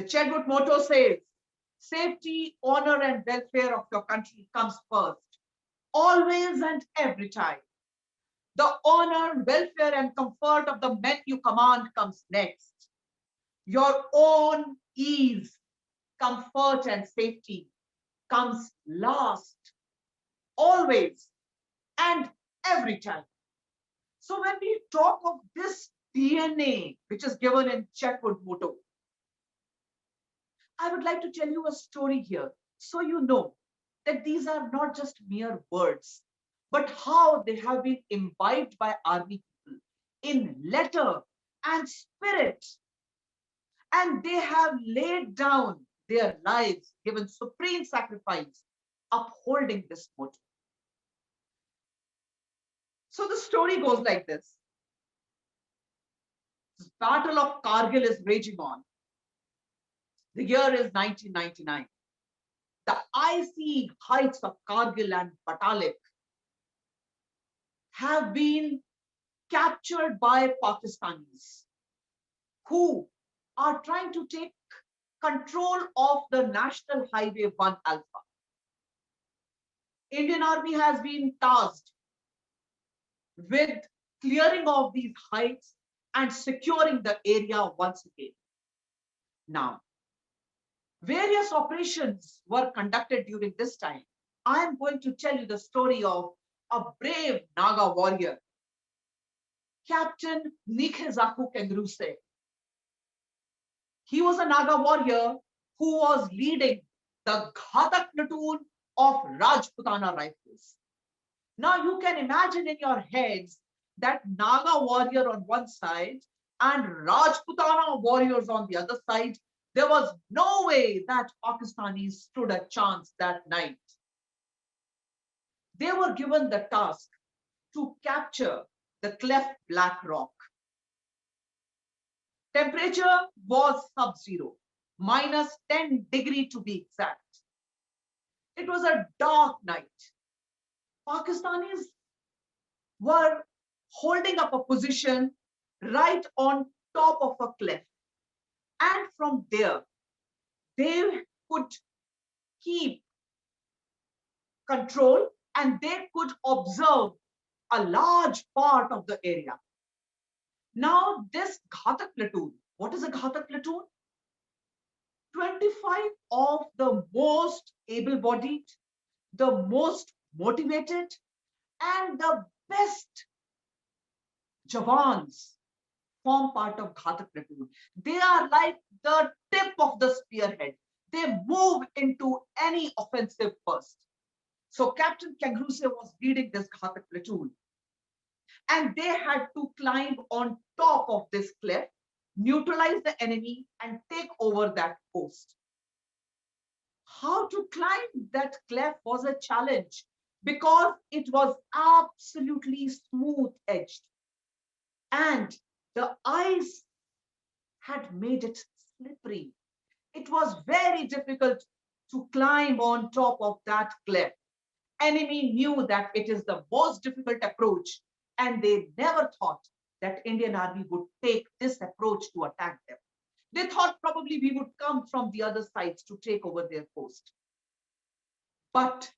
Chedwood motto says, safety, honor, and welfare of your country comes first, always and every time. The honor, welfare, and comfort of the men you command comes next. Your own ease, comfort, and safety comes last, always and every time. So when we talk of this DNA, which is given in Chedwood motto, I would like to tell you a story here so you know that these are not just mere words, but how they have been imbibed by army people in letter and spirit. And they have laid down their lives, given supreme sacrifice, upholding this motto. So the story goes like this. The Battle of Kargil is raging on. The year is 1999. The icy heights of Kargil and Patalik have been captured by Pakistanis who are trying to take control of the National Highway 1 Alpha. Indian Army has been tasked with clearing of these heights and securing the area once again. Now, various operations were conducted during this time. I am going to tell you the story of a brave Naga warrior, Captain Yashika Hatwal. He was a Naga warrior who was leading the Ghatak platoon of Rajputana rifles. Now you can imagine in your heads that Naga warrior on one side and Rajputana warriors on the other side. There was no way that Pakistanis stood a chance that night. They were given the task to capture the cleft Black Rock. Temperature was sub-zero, minus 10 degrees to be exact. It was a dark night. Pakistanis were holding up a position right on top of a cliff. And from there, they could keep control and they could observe a large part of the area. Now, this Ghatak platoon, what is a Ghatak platoon? 25 of the most able-bodied, the most motivated, and the best Jawans form part of Ghatak platoon. They are like the tip of the spearhead. They move into any offensive first. So Captain Kangruse was leading this Ghatak platoon. And they had to climb on top of this cliff, neutralize the enemy, and take over that post. How to climb that cliff was a challenge because it was absolutely smooth edged. And the ice had made it slippery. It was very difficult to climb on top of that cliff. Enemy knew that it is the most difficult approach, and they never thought that Indian Army would take this approach to attack them. They thought probably we would come from the other sides to take over their post. But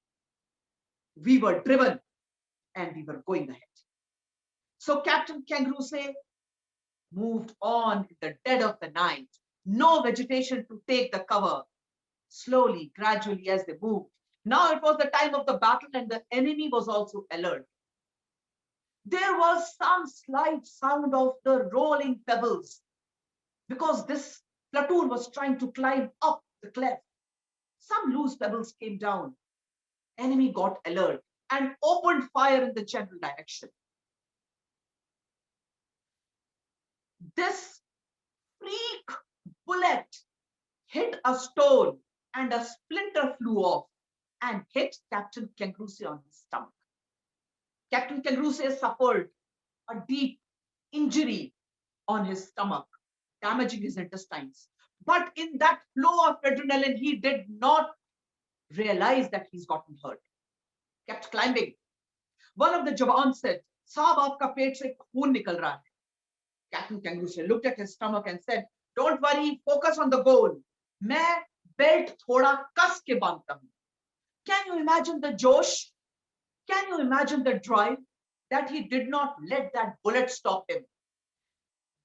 we were driven and we were going ahead. So Captain Kangruse moved on in the dead of the night. No vegetation to take the cover. Slowly, gradually as they moved. Now it was the time of the battle and the enemy was also alert. There was some slight sound of the rolling pebbles because this platoon was trying to climb up the cliff. Some loose pebbles came down. Enemy got alert and opened fire in the general direction. This freak bullet hit a stone and a splinter flew off and hit Captain Kangruse on his stomach. Captain Kangruse suffered a deep injury on his stomach, damaging his intestines. But in that flow of adrenaline, he did not realize that he's gotten hurt. Kept climbing. One of the Jawans said, "Saab, aapka pet se khoon nikal raha hai." Captain Kangruse looked at his stomach and said, "Don't worry, focus on the goal. मैं belt थोड़ा कस के बांधता हूं. Can you imagine the josh? Can you imagine the drive that he did not let that bullet stop him?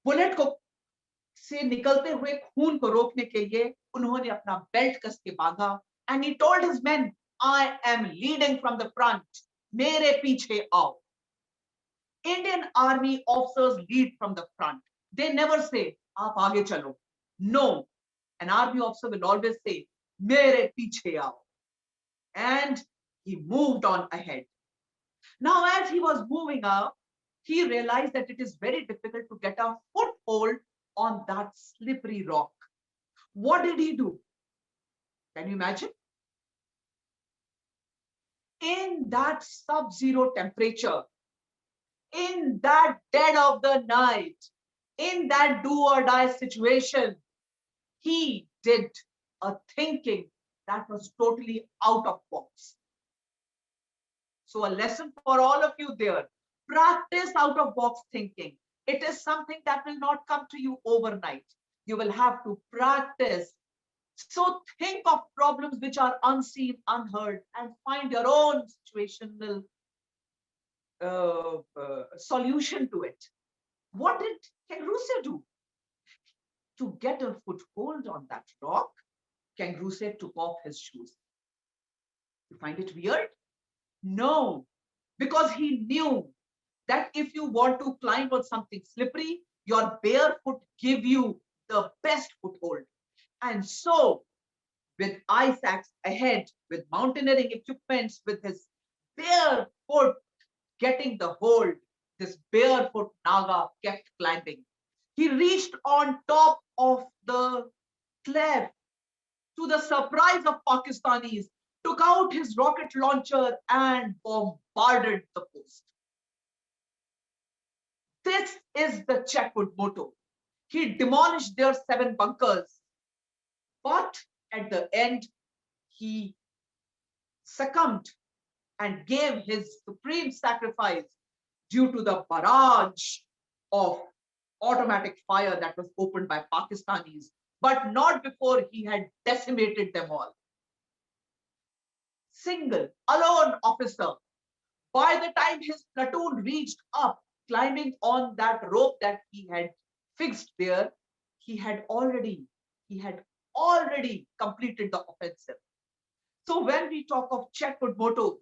Bullet को से निकलते हुए खून को रोकने के लिए उन्होंने अपना बेल्ट कस के बांधा. And he told his men, I am leading from the front, मेरे पीछे आओ. Indian army officers lead from the front. They never say आप आगे चलो. No, an army officer will always say मेरे पीछे आओ. And he moved on ahead. Now, as he was moving up, he realized that it is very difficult to get a foothold on that slippery rock. What did he do? Can you imagine? In that sub-zero temperature, in that dead of the night, in that do or die situation, he did a thinking that was totally out of box. So a lesson for all of you there, practice out of box thinking. It is something that will not come to you overnight. You will have to practice. So think of problems which are unseen, unheard, and find your own situational solution to it. What did Kangaroo do? To get a foothold on that rock, Kangaroo took off his shoes. You find it weird? No, because he knew that if you want to climb on something slippery, your bare foot give you the best foothold. And so, with ice axe ahead, with mountaineering equipments, with his bare foot getting the hold, this barefoot Naga kept climbing. He reached on top of the cliff. To the surprise of Pakistanis, took out his rocket launcher and bombarded the post. This is the Chetwood motto. He demolished their 7 bunkers, but at the end, he succumbed and gave his supreme sacrifice due to the barrage of automatic fire that was opened by Pakistanis, but not before he had decimated them all. Single, alone officer. By the time his platoon reached up, climbing on that rope that he had fixed there, he had already completed the offensive. So when we talk of Chetwood motto,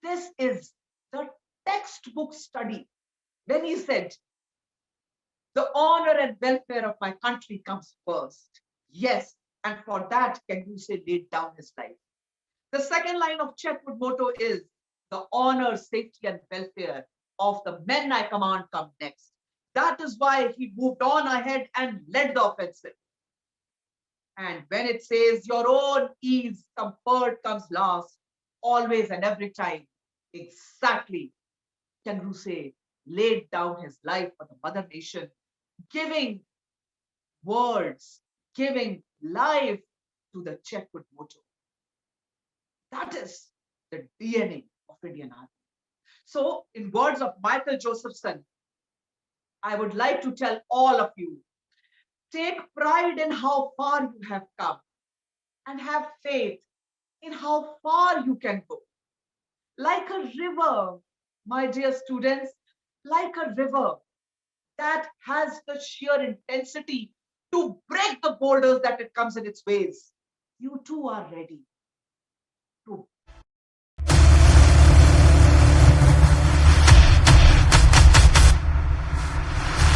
this is the textbook study. When he said, the honor and welfare of my country comes first. Yes, and for that, Kangaroo laid down his life. The second line of Chetwood motto is, the honor, safety, and welfare of the men I command come next. That is why he moved on ahead and led the offensive. And when it says your own ease, comfort comes last, always and every time, exactly, Kangaroo laid down his life for the mother nation, giving words, giving life to the Chetwood motto. That is the DNA of Indian Army. So, in words of Michael Josephson, I would like to tell all of you, take pride in how far you have come and have faith in how far you can go. Like a river, my dear students, like a river that has the sheer intensity to break the boulders that it comes in its ways. You too are ready to